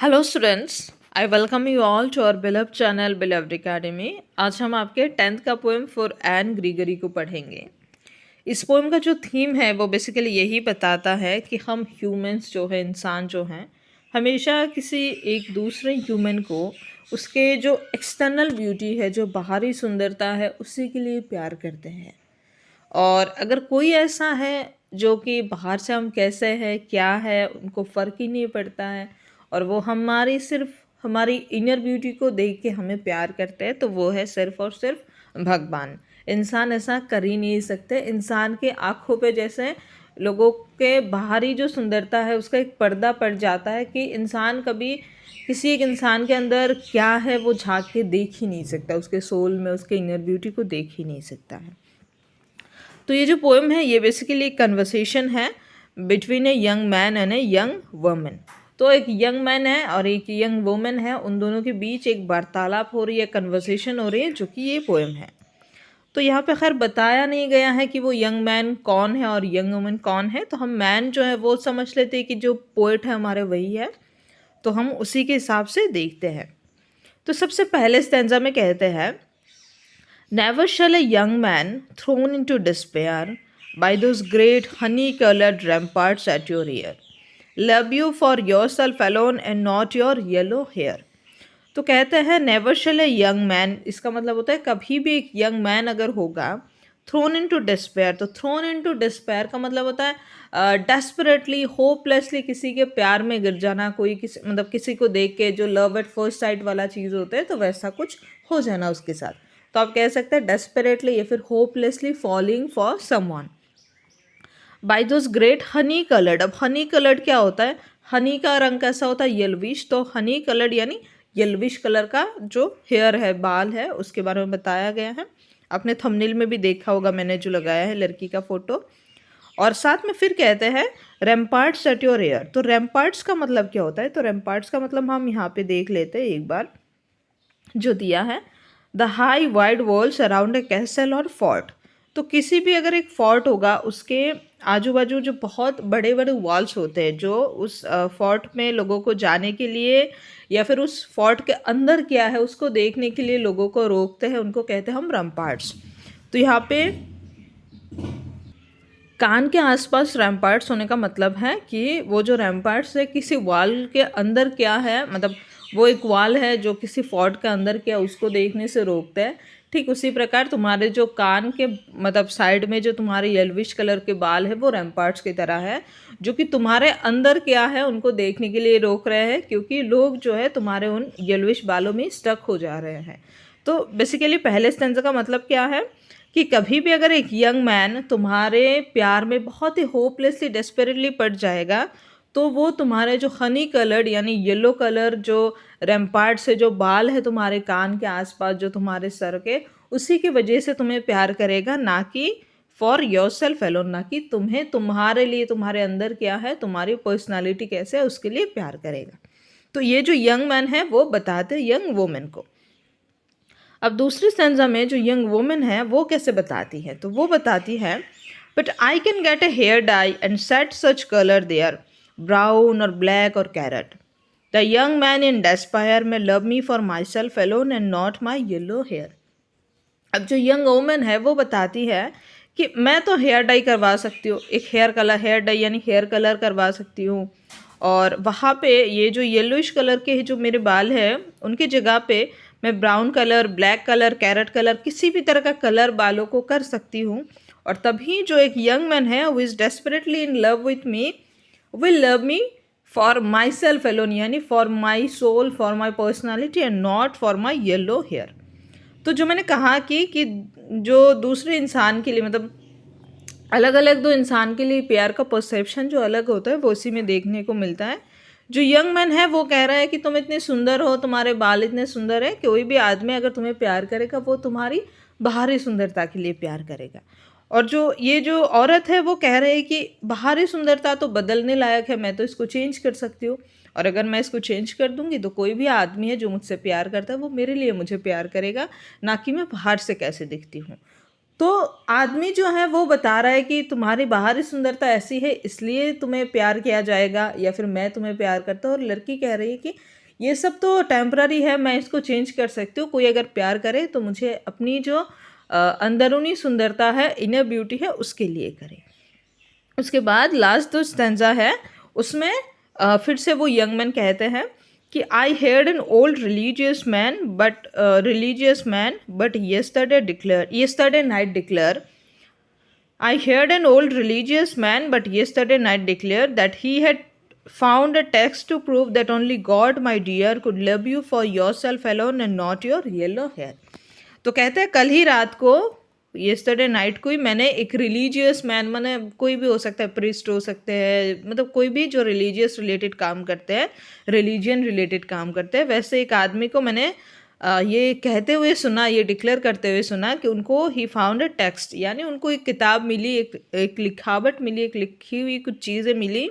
Hello students, I welcome you all to our beloved channel beloved academy. आज हम आपके 10th का poem for an ग्रीगरी को पढ़ेंगे। इस पोएम का जो थीम है वो बेसिकली यही बताता है कि हम ह्यूमंस जो है, इंसान जो हैं, हमेशा किसी एक दूसरे ह्यूमन को उसके जो एक्सटर्नल ब्यूटी है, जो बाहरी सुंदरता है, उसी के लिए प्यार करते हैं। और अगर कोई ऐसा है जो कि बाहर से हम कैसे हैं, क्या है, उनको फ़र्क ही नहीं पड़ता है और वो हमारी सिर्फ हमारी इनर ब्यूटी को देख के हमें प्यार करते हैं, तो वो है सिर्फ और सिर्फ भगवान। इंसान ऐसा कर ही नहीं सकते। इंसान के आँखों पे जैसे लोगों के बाहरी जो सुंदरता है उसका एक पर्दा पड़ जाता है कि इंसान कभी किसी एक इंसान के अंदर क्या है वो झांक के देख ही नहीं सकता, उसके सोल में उसके इनर ब्यूटी को देख ही नहीं सकता है। तो ये जो पोएम है ये बेसिकली एक कन्वर्सेशन है between A young man and a young woman. तो एक यंग मैन है और एक यंग वुमन है, उन दोनों के बीच एक वार्तालाप हो रही है, कन्वर्सेशन हो रही है, जो कि ये पोएम है। तो यहाँ पे खैर बताया नहीं गया है कि वो यंग मैन कौन है और यंग वुमन कौन है, तो हम मैन जो है वो समझ लेते हैं कि जो पोएट है हमारे वही है, तो हम उसी के हिसाब से देखते हैं। तो सबसे पहले स्टैंजा में कहते हैं, Never shall a young man, thrown into despair by those great honey-colored ramparts at your rear, love you for yourself alone and not your yellow hair। तो कहते हैं never shall a young man, इसका मतलब होता है कभी भी एक यंग मैन अगर होगा थ्रोन इनटू डिस्पेयर। तो थ्रोन इनटू डिस्पेयर का मतलब होता है डेस्परेटली, होपलेसली किसी के प्यार में गिर जाना, कोई किसी मतलब किसी को देख के जो लव एट फर्स्ट साइट वाला चीज़ होता है, तो वैसा कुछ हो जाना उसके साथ। तो आप कह सकते हैं डेस्परेटली या फिर hopelessly falling for someone by those great honey coloured. अब हनी कलर्ड क्या होता है? हनी का रंग कैसा होता है? येल्विश। तो हनी कलर्ड यानी येल्विश कलर का जो हेयर है, बाल है, उसके बारे में बताया गया है। आपने थंबनेल में भी देखा होगा, मैंने जो लगाया है लड़की का फोटो। और साथ में फिर कहते हैं रैम्पार्ट्स एट योर हेयर। तो रैम्पार्ट्स का मतलब क्या होता है? तो रैम्पार्ट्स का मतलब हम यहाँ पे देख लेते हैं एक बार, जो दिया है, the high wide walls around a castle और फोर्ट। तो किसी भी अगर एक फोर्ट होगा उसके आजू बाजू जो बहुत बड़े बड़े वॉल्स होते हैं, जो उस फोर्ट में लोगों को जाने के लिए या फिर उस फोर्ट के अंदर क्या है उसको देखने के लिए लोगों को रोकते हैं, उनको कहते हैं हम रैम्पार्ट्स। तो यहाँ पे कान के आसपास रैम्पार्ट्स होने का मतलब है कि वो जो रैम्पार्ट्स है किसी वॉल के अंदर क्या है, मतलब वो एक वॉल है जो किसी फोर्ट के अंदर क्या उसको देखने से रोकते हैं। ठीक उसी प्रकार तुम्हारे जो कान के मतलब साइड में जो तुम्हारे येल्विश कलर के बाल है वो रैम्पार्ट्स की तरह है, जो कि तुम्हारे अंदर क्या है उनको देखने के लिए रोक रहे हैं, क्योंकि लोग जो है तुम्हारे उन येल्विश बालों में स्टक हो जा रहे हैं। तो बेसिकली पहले स्टेंजा का मतलब क्या है कि कभी भी अगर एक यंग मैन तुम्हारे प्यार में बहुत ही होपलेसली डेस्परेटली पड़ जाएगा, तो वो तुम्हारे जो हनी कलर्ड यानी येलो कलर जो रैम्पार्ट से जो बाल है तुम्हारे कान के आसपास जो तुम्हारे सर के, उसी की वजह से तुम्हें प्यार करेगा, ना कि फॉर योर सेल्फ एलोन, ना कि तुम्हें तुम्हारे लिए तुम्हारे अंदर क्या है, तुम्हारी पर्सनालिटी कैसे है, उसके लिए प्यार करेगा। तो ये जो यंग मैन है वो बताते हैं यंग वुमेन को। अब दूसरी स्टेंजा में जो यंग वुमेन है वो कैसे बताती है? तो वो बताती है, but I can get a hair dye and set such colour there, brown और ब्लैक और carrot. The young man in despair में love me for myself alone and not my yellow hair. अब जो young women है वो बताती है कि मैं तो हेयर डाई करवा सकती हूँ, एक हेयर डाई यानी हेयर कलर करवा सकती हूँ, और वहाँ पे ये जो येलोइश कलर के जो मेरे बाल हैं उनकी जगह पे मैं brown colour, black colour, carrot colour, किसी भी तरह का कलर बालों को कर सकती हूँ। और तभी जो एक यंग मैन है who is desperately in love with me will love me for myself alone, यानी for my soul, for my personality and not for my yellow hair. तो जो मैंने कहा कि जो दूसरे इंसान के लिए मतलब अलग अलग दो इंसान के लिए प्यार का परसेप्शन जो अलग होता है वो उसी में देखने को मिलता है। जो यंग मैन है वो कह रहा है कि तुम इतने सुंदर हो, तुम्हारे बाल इतने सुंदर है, कोई भी आदमी अगर तुम्हें प्यार करेगा वो तुम्हारी बाहरी सुंदरता के लिए प्यार करेगा। और जो ये जो औरत है वो कह रही है कि बाहरी सुंदरता तो बदलने लायक है, मैं तो इसको चेंज कर सकती हूँ, और अगर मैं इसको चेंज कर दूंगी तो कोई भी आदमी है जो मुझसे प्यार करता है वो मेरे लिए मुझे प्यार करेगा, ना कि मैं बाहर से कैसे दिखती हूँ। तो आदमी जो है वो बता रहा है कि तुम्हारी बाहरी सुंदरता ऐसी है इसलिए तुम्हें प्यार किया जाएगा, या फिर मैं तुम्हें प्यार करता हूँ। और लड़की कह रही है कि ये सब तो टेम्पररी है, मैं इसको चेंज कर सकती हूँ। कोई अगर प्यार करे तो मुझे अपनी जो अंदरूनी सुंदरता है, इनर ब्यूटी है, उसके लिए करे। उसके बाद लास्ट जो स्टैंजा है उसमें फिर से वो यंग मैन कहते हैं कि I heard an old religious man but yesterday night declare I heard an old religious man but yesterday night declare that he had found a text to prove that only God, my dear, could love you for yourself alone and not your yellow hair. तो कहते हैं कल ही रात को, yesterday night को ही, मैंने एक religious man, मैंने कोई भी हो सकता है, प्रीस्ट हो सकते हैं, मतलब कोई भी जो रिलीजियस रिलेटेड काम करते हैं, रिलीजन रिलेटेड काम करते हैं, वैसे एक आदमी को मैंने ये कहते हुए सुना, ये डिक्लेयर करते हुए सुना कि उनको ही फाउंड अ टेक्स्ट, यानी उनको एक किताब मिली, एक लिखावट मिली, एक लिखी हुई कुछ चीज़ें मिली,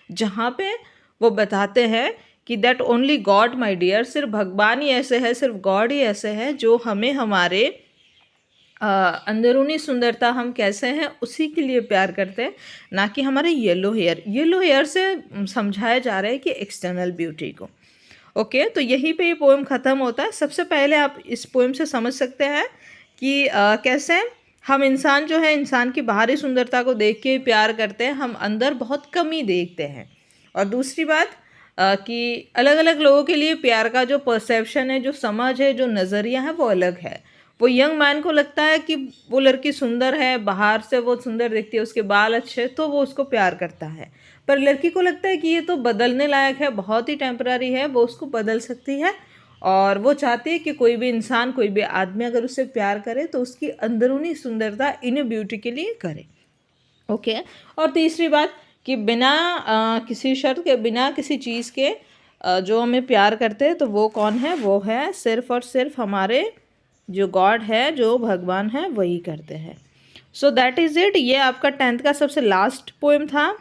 जहाँ पे वो बताते हैं कि that only God my dear, सिर्फ भगवान ही ऐसे है, सिर्फ गॉड ही ऐसे है जो हमें हमारे अंदरूनी सुंदरता हम कैसे हैं उसी के लिए प्यार करते हैं, ना कि हमारे येलो हेयर से समझाया जा रहा है कि एक्सटर्नल ब्यूटी को। ओके, तो यहीं पे ये पोएम ख़त्म होता है। सबसे पहले आप इस पोएम से समझ सकते हैं कि कैसे हम इंसान जो है, इंसान की बाहरी सुंदरता को देख के प्यार करते हैं, हम अंदर बहुत कमी देखते हैं। और दूसरी बात कि अलग अलग लोगों के लिए प्यार का जो परसेप्शन है, जो समझ है, जो नज़रिया है, वो अलग है। वो यंग मैन को लगता है कि वो लड़की सुंदर है, बाहर से वो सुंदर दिखती है, उसके बाल अच्छे, तो वो उसको प्यार करता है। पर लड़की को लगता है कि ये तो बदलने लायक है, बहुत ही टेम्पररी है, वो उसको बदल सकती है, और वो चाहती है कि कोई भी इंसान, कोई भी आदमी अगर उससे प्यार करे तो उसकी अंदरूनी सुंदरता, इनर ब्यूटी के लिए करे। ओके, और तीसरी बात कि बिना किसी शर्त के, बिना किसी चीज़ के जो हमें प्यार करते हैं, तो वो कौन है? वो है सिर्फ़ और सिर्फ हमारे जो गॉड है, जो भगवान है, वही करते हैं। So that is it. ये आपका 10th का सबसे लास्ट पोएम था,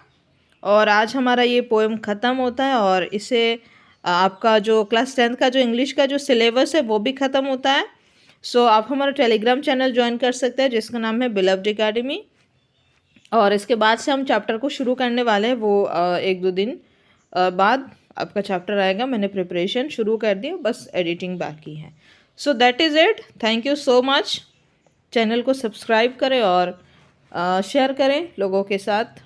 और आज हमारा ये पोएम ख़त्म होता है, और इसे आपका जो क्लास 10th का जो इंग्लिश का जो सिलेबस है वो भी ख़त्म होता है। सो आप हमारा टेलीग्राम चैनल ज्वाइन कर सकते हैं जिसका नाम है बिलव्ड एकेडमी, और इसके बाद से हम चैप्टर को शुरू करने वाले हैं। वो 1-2 दिन बाद आपका चैप्टर आएगा। मैंने प्रिपरेशन शुरू कर दी, बस एडिटिंग बाकी है। So that is it. Thank you so much. Channel को सब्सक्राइब करें और शेयर करें लोगों के साथ।